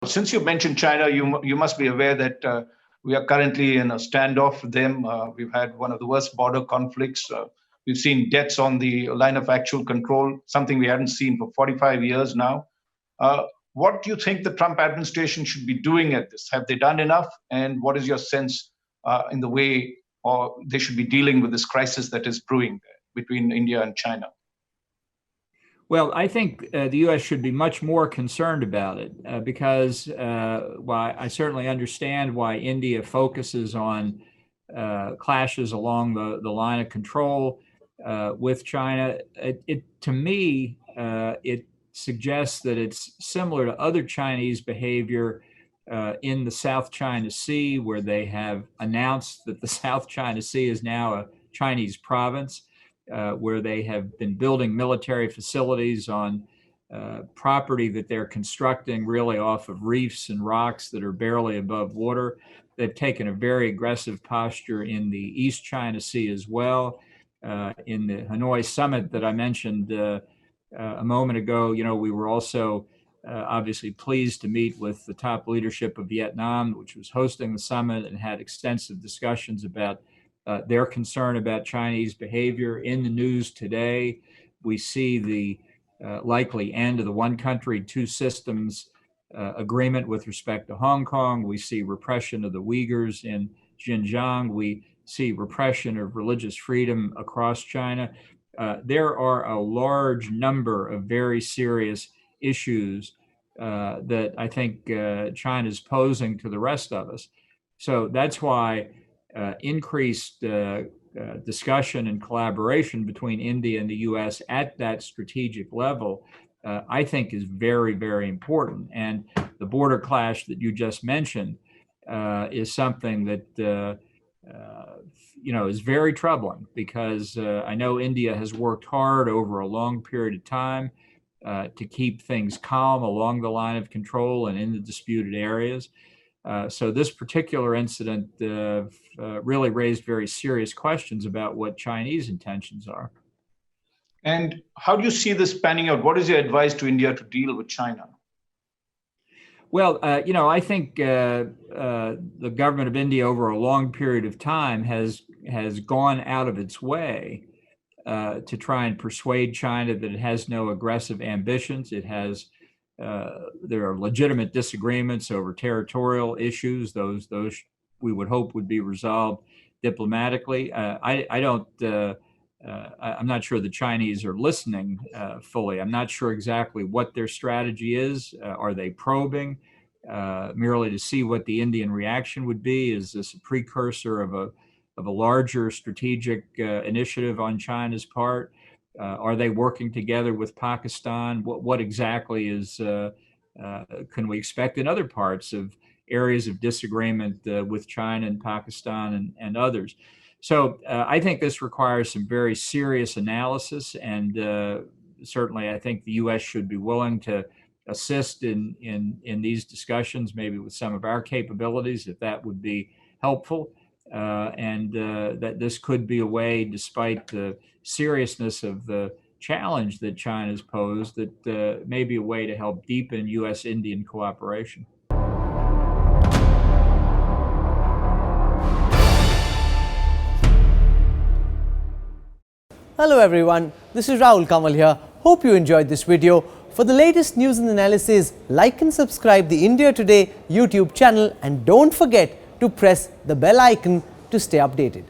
since you mentioned China, you must be aware that we are currently in a standoff with them. We've had one of the worst border conflicts. We've seen deaths on the line of actual control, something we haven't seen for 45 years now. What do you think the Trump administration should be doing at this? Have they done enough? And what is your sense in the way or they should be dealing with this crisis that is brewing between India and China? Well, I think the U.S. should be much more concerned about it because while I certainly understand why India focuses on clashes along the line of control with China, to me, it suggests that it's similar to other Chinese behavior in the South China Sea, where they have announced that the South China Sea is now a Chinese province, where they have been building military facilities on property that they're constructing really off of reefs and rocks that are barely above water. They've taken a very aggressive posture in the East China Sea as well. In the Hanoi summit that I mentioned a moment ago, we were also obviously pleased to meet with the top leadership of Vietnam, which was hosting the summit, and had extensive discussions about their concern about Chinese behavior. In the news today, we see the likely end of the one country, two systems agreement with respect to Hong Kong. We see repression of the Uyghurs in Xinjiang. We see repression of religious freedom across China. There are a large number of very serious issues that I think China is posing to the rest of us. So that's why increased discussion and collaboration between India and the U.S. at that strategic level, I think is very, very important. And the border clash that you just mentioned is something that is very troubling, because I know India has worked hard over a long period of time to keep things calm along the line of control and in the disputed areas. So this particular incident really raised very serious questions about what Chinese intentions are. And how do you see this panning out? What is your advice to India to deal with China? Well, I think the government of India over a long period of time has gone out of its way to try and persuade China that it has no aggressive ambitions. It has there are legitimate disagreements over territorial issues. Those we would hope would be resolved diplomatically. I'm not sure the Chinese are listening fully. I'm not sure exactly what their strategy is. Are they probing merely to see what the Indian reaction would be? Is this a precursor of a larger strategic initiative on China's part? Are they working together with Pakistan? What exactly can we expect in other parts of areas of disagreement with China and Pakistan and others? So I think this requires some very serious analysis, and certainly I think the U.S. should be willing to assist in these discussions, maybe with some of our capabilities, if that would be helpful. And that this could be a way, despite the seriousness of the challenge that China has posed, that may be a way to help deepen U.S.-Indian cooperation. Hello everyone, this is Rahul Kamal here. Hope you enjoyed this video. For the latest news and analysis, like and subscribe the India Today YouTube channel, and don't forget to press the bell icon to stay updated.